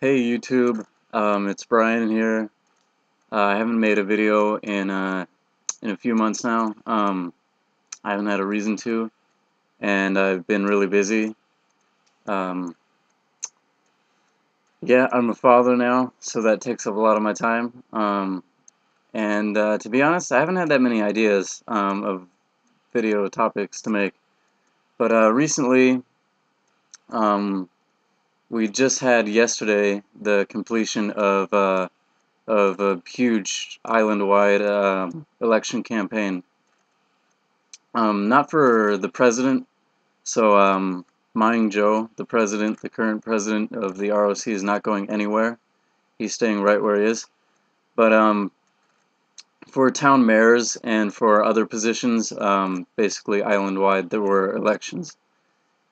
Hey YouTube, it's Brian here. I haven't made a video in a few months now. I haven't had a reason to, and I've been really busy. Um, yeah, I'm a father now, so that takes up a lot of my time. And to be honest, I haven't had that many ideas of video topics to make. But recently, um, we just had yesterday the completion of a huge island-wide election campaign. Not for the president. So Ying-jeou, the current president of the ROC, is not going anywhere. He's staying right where he is. But for town mayors and for other positions, basically island-wide, there were elections,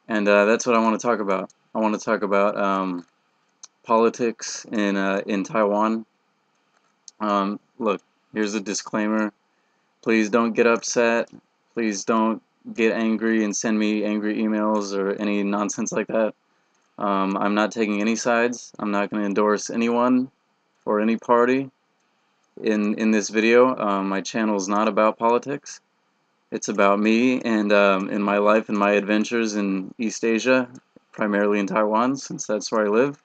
and that's what I want to talk about. I want to talk about politics in Taiwan. Look, here's a disclaimer. Please don't get upset. Please don't get angry and send me angry emails or any nonsense like that. I'm not taking any sides. I'm not going to endorse anyone or any party in this video. My channel is not about politics. It's about me and in my life and my adventures in East Asia, primarily in Taiwan, since that's where I live.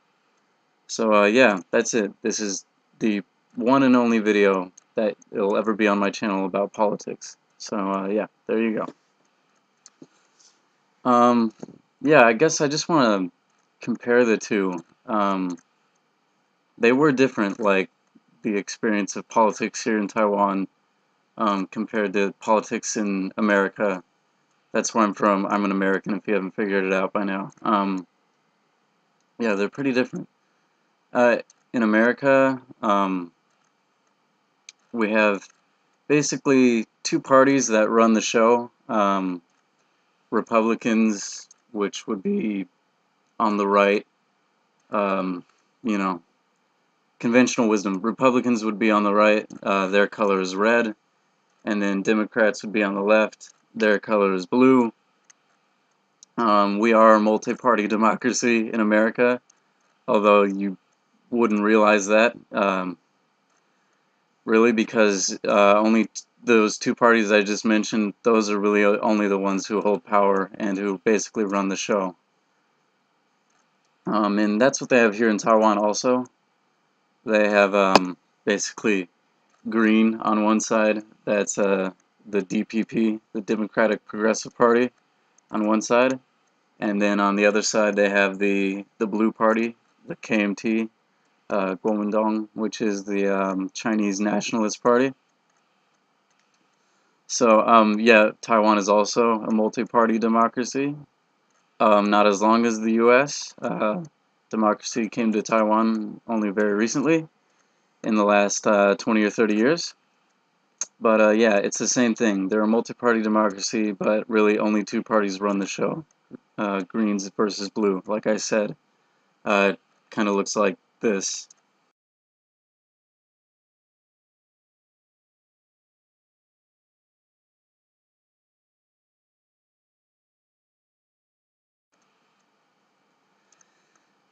So yeah, that's it. This is the one and only video that will ever be on my channel about politics. So yeah, there you go. Yeah, I guess I just want to compare the two. They were different, like the experience of politics here in Taiwan compared to politics in America. That's where I'm from. I'm an American, if you haven't figured it out by now. Yeah, they're pretty different. In America, we have basically two parties that run the show. Republicans, which would be on the right, you know, conventional wisdom. Republicans would be on the right, their color is red, and then Democrats would be on the left, their color is blue. We are a multi-party democracy in America, although you wouldn't realize that, really, because only those two parties I just mentioned, those are really only the ones who hold power and who basically run the show. And that's what they have here in Taiwan also. They have basically green on one side, that's the DPP, the Democratic Progressive Party, on one side, and then on the other side they have the blue party, the KMT, Kuomintang, which is the Chinese Nationalist Party. So yeah, Taiwan is also a multi-party democracy. Not as long as the U.S. Democracy came to Taiwan only very recently, in the last 20 or 30 years. But yeah, it's the same thing. They're a multi-party democracy, but really only two parties run the show. Greens versus blue, like I said. It kind of looks like this.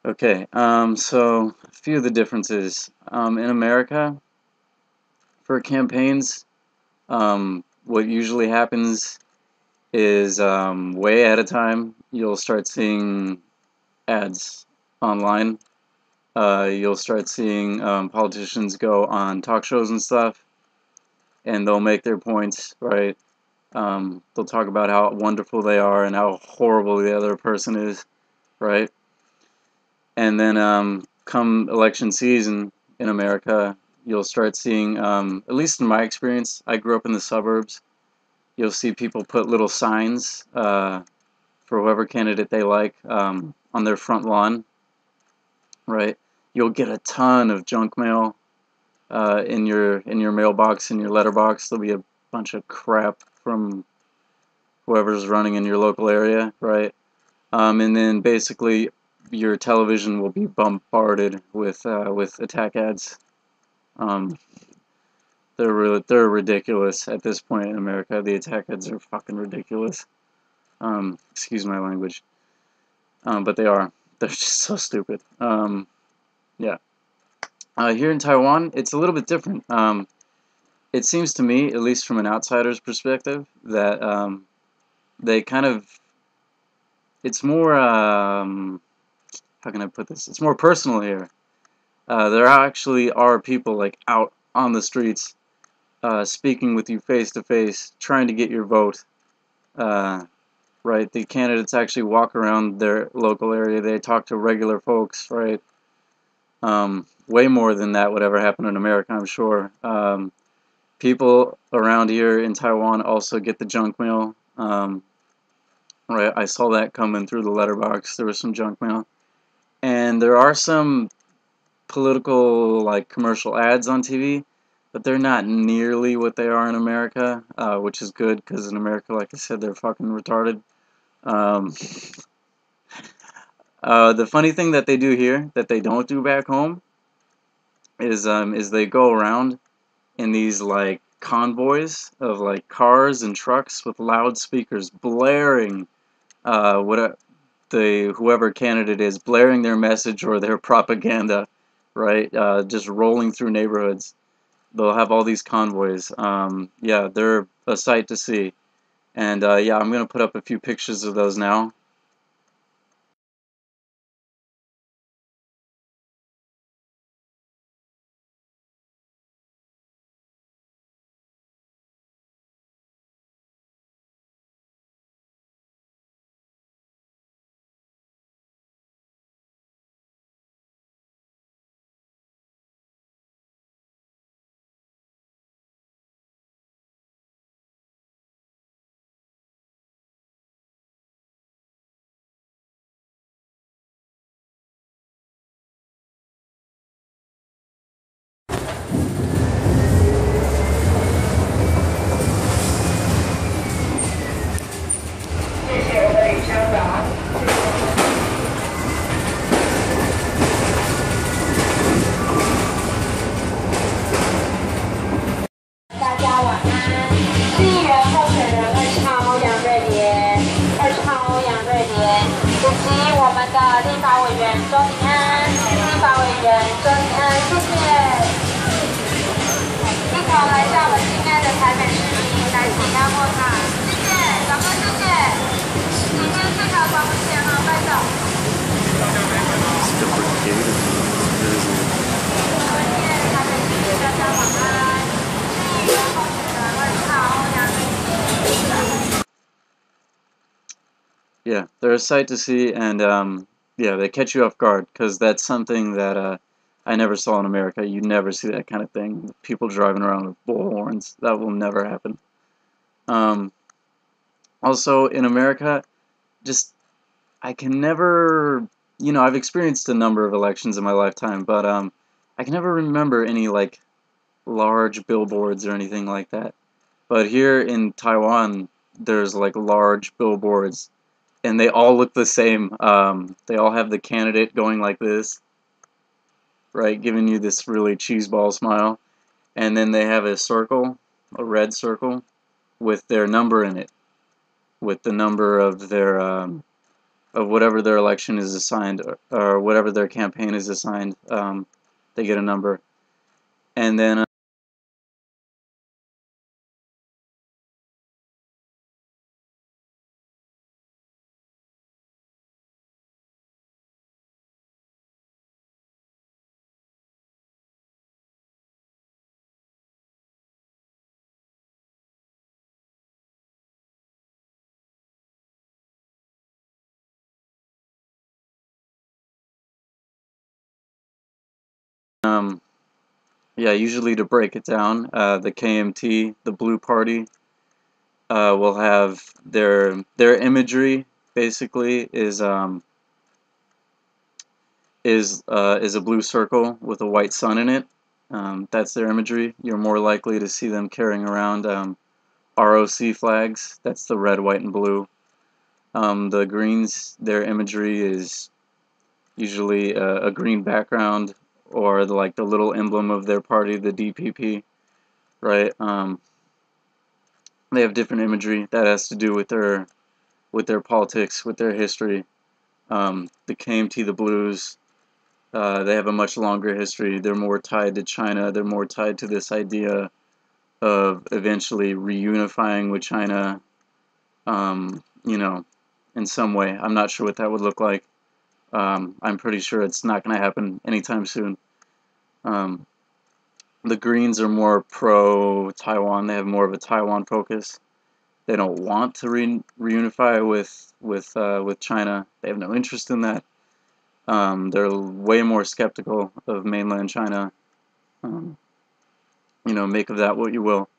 Okay, so a few of the differences. In America, for campaigns, what usually happens is way ahead of time, you'll start seeing ads online. You'll start seeing politicians go on talk shows and stuff, and they'll make their points, right? They'll talk about how wonderful they are and how horrible the other person is, right? And then come election season in America, you'll start seeing, at least in my experience, I grew up in the suburbs, you'll see people put little signs for whoever candidate they like on their front lawn, right? You'll get a ton of junk mail in your mailbox, in your letterbox. There'll be a bunch of crap from whoever's running in your local area, right? And then basically your television will be bombarded with attack ads. Um, they're ridiculous at this point in America. The attack ads are fucking ridiculous. Excuse my language. But they are. They're just so stupid. Yeah. Here in Taiwan, it's a little bit different. It seems to me, at least from an outsider's perspective, that they kind of, it's more, how can I put this? It's more personal here. There actually are people like out on the streets, speaking with you face to face, trying to get your vote. Right, the candidates actually walk around their local area. They talk to regular folks, right? Way more than that would ever happen in America, I'm sure. People around here in Taiwan also get the junk mail. Right, I saw that coming through the letterbox. There was some junk mail, and there are some political like commercial ads on TV, but they're not nearly what they are in America, which is good because in America, like I said, they're fucking retarded. Um, the funny thing that they do here that they don't do back home is they go around in these like convoys of like cars and trucks with loudspeakers blaring what the whoever candidate is blaring their message or their propaganda, right? Just rolling through neighborhoods. They'll have all these convoys. Yeah, they're a sight to see. And yeah, I'm gonna put up a few pictures of those now. Yeah, they're a sight to see, and yeah, they catch you off guard because that's something that I never saw in America. You never see that kind of thing. People driving around with bullhorns. That will never happen. Um, Also, in America, just I can never, I've experienced a number of elections in my lifetime, but I can never remember any like large billboards or anything like that. But here in Taiwan, there's like large billboards and they all look the same. They all have the candidate going like this, right, giving you this really cheeseball smile, and then they have a circle, a red circle, with their number in it, with the number of their of whatever their election is assigned, or whatever their campaign is assigned. They get a number, and then yeah, usually to break it down, the KMT, the Blue Party, will have their imagery basically is a blue circle with a white sun in it. That's their imagery. You're more likely to see them carrying around ROC flags. That's the red, white, and blue. The Greens, their imagery is usually a green background or like the little emblem of their party, the DPP, right? They have different imagery that has to do with their politics, with their history. The KMT, the Blues, They have a much longer history. They're more tied to China. They're more tied to this idea of eventually reunifying with China, you know, in some way. I'm not sure what that would look like. I'm pretty sure it's not going to happen anytime soon. Um, the Greens are more pro-Taiwan. They have more of a Taiwan focus. They don't want to reunify with China. They have no interest in that. They're way more skeptical of mainland China. Um, make of that what you will.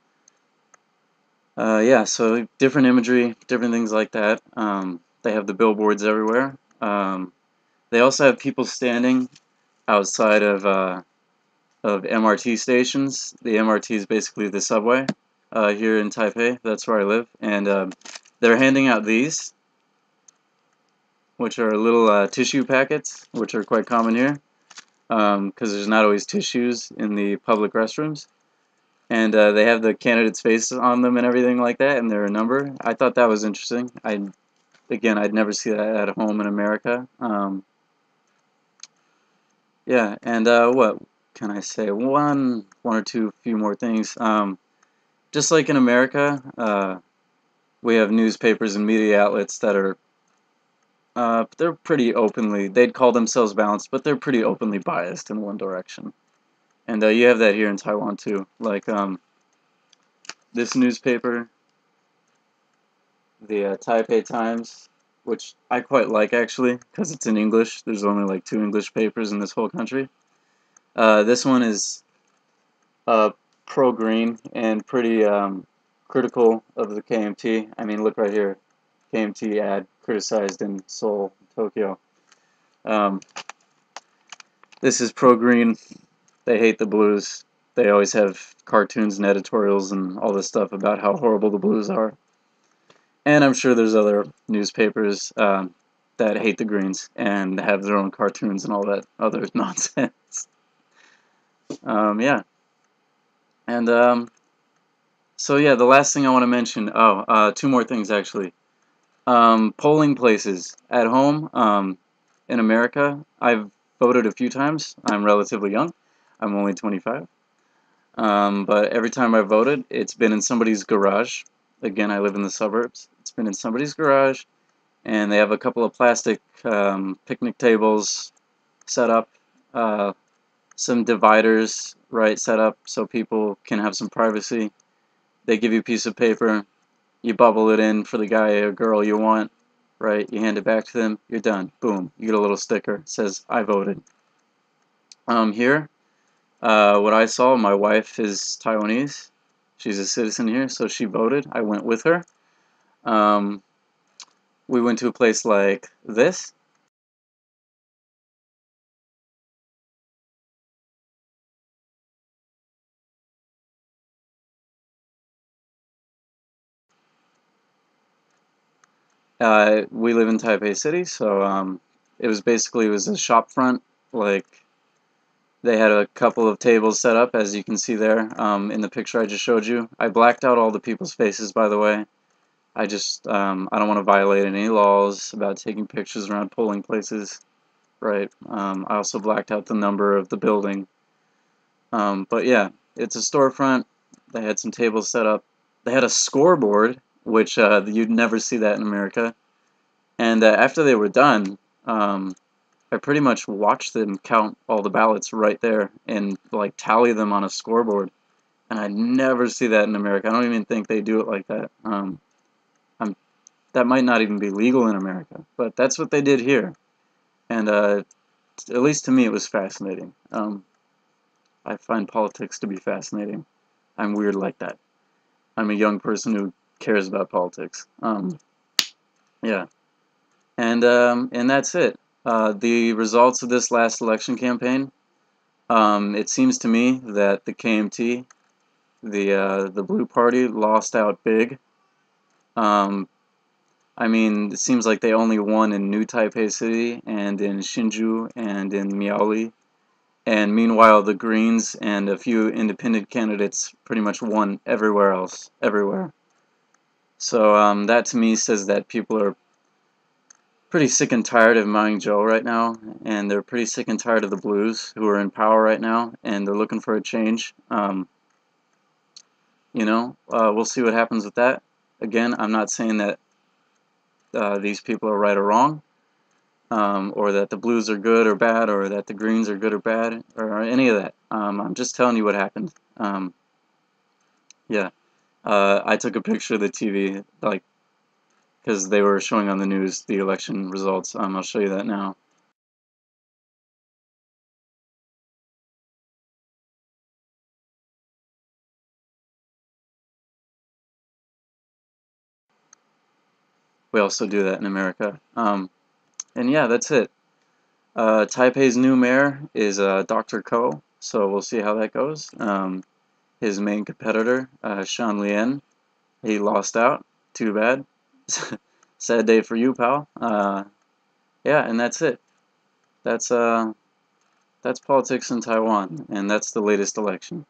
Yeah, so different imagery, different things like that. They have the billboards everywhere. They also have people standing outside of MRT stations. The MRT is basically the subway here in Taipei. That's where I live, and they're handing out these, which are little tissue packets, which are quite common here, because there's not always tissues in the public restrooms. And they have the candidate's face on them and everything like that, and their number. I thought that was interesting. Again, I'd never see that at home in America. Yeah, and what can I say? One or two, few more things. Just like in America, we have newspapers and media outlets that are they're pretty openly. They'd call themselves balanced, but they're pretty openly biased in one direction. And you have that here in Taiwan too. Like this newspaper, the Taipei Times, which I quite like actually, because it's in English. There's only like 2 English papers in this whole country. This one is pro-green and pretty critical of the KMT. I mean, look right here, KMT ad criticized in Seoul, Tokyo. This is pro-green. They hate the blues. They always have cartoons and editorials and all this stuff about how horrible the blues are. And I'm sure there's other newspapers that hate the Greens and have their own cartoons and all that other nonsense. Yeah. And so yeah, the last thing I want to mention. Oh, 2 more things actually. Polling places at home. In America, I've voted a few times. I'm relatively young. I'm only 25. But every time I voted, it's been in somebody's garage. Again, I live in the suburbs. It's been in somebody's garage, and they have a couple of plastic picnic tables set up, some dividers, right, set up so people can have some privacy. They give you a piece of paper, you bubble it in for the guy or girl you want, right, you hand it back to them, you're done. Boom, you get a little sticker. It says, I voted. Here, what I saw, my wife is Taiwanese. She's a citizen here, so she voted. I went with her. We went to a place like this. We live in Taipei City, so it was a shop front. Like, they had a couple of tables set up, as you can see there in the picture I just showed you. I blacked out all the people's faces, by the way. I don't want to violate any laws about taking pictures around polling places, right? I also blacked out the number of the building. But yeah, it's a storefront. They had some tables set up. They had a scoreboard, which you'd never see that in America. And after they were done, I pretty much watched them count all the ballots right there and like tally them on a scoreboard. And I never see that in America. I don't even think they do it like that. That might not even be legal in America, but that's what they did here. And at least to me, it was fascinating. I find politics to be fascinating. I'm weird like that. I'm a young person who cares about politics. Yeah. And that's it. The results of this last election campaign, it seems to me that the KMT, the Blue Party, lost out big. I mean, it seems like they only won in New Taipei City and in Ying-jeou and in Miaoli. And meanwhile, the Greens and a few independent candidates pretty much won everywhere else, everywhere. So that to me says that people are pretty sick and tired of Ying-jeou right now, and they're pretty sick and tired of the Blues, who are in power right now, and they're looking for a change. We'll see what happens with that. Again, I'm not saying that these people are right or wrong, or that the Blues are good or bad, or that the Greens are good or bad, or any of that. I'm just telling you what happened. Yeah, I took a picture of the TV, like, because they were showing on the news the election results. I'll show you that now. We also do that in America. And yeah, that's it. Taipei's new mayor is Dr. Ko, so we'll see how that goes. His main competitor, Shan Lian, he lost out. Too bad. Sad day for you, pal. Yeah, and that's it. That's politics in Taiwan, and that's the latest election.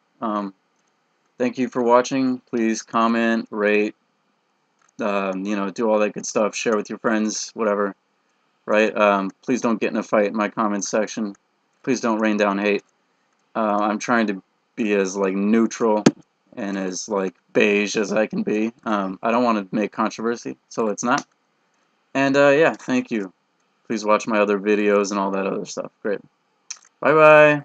Thank you for watching. Please comment, rate, do all that good stuff. Share with your friends, whatever. Right? Please don't get in a fight in my comments section. Please don't rain down hate. I'm trying to be as like neutral and as like beige as I can be. I don't want to make controversy, so it's not. And yeah, thank you. Please watch my other videos and all that other stuff. Great. Bye bye.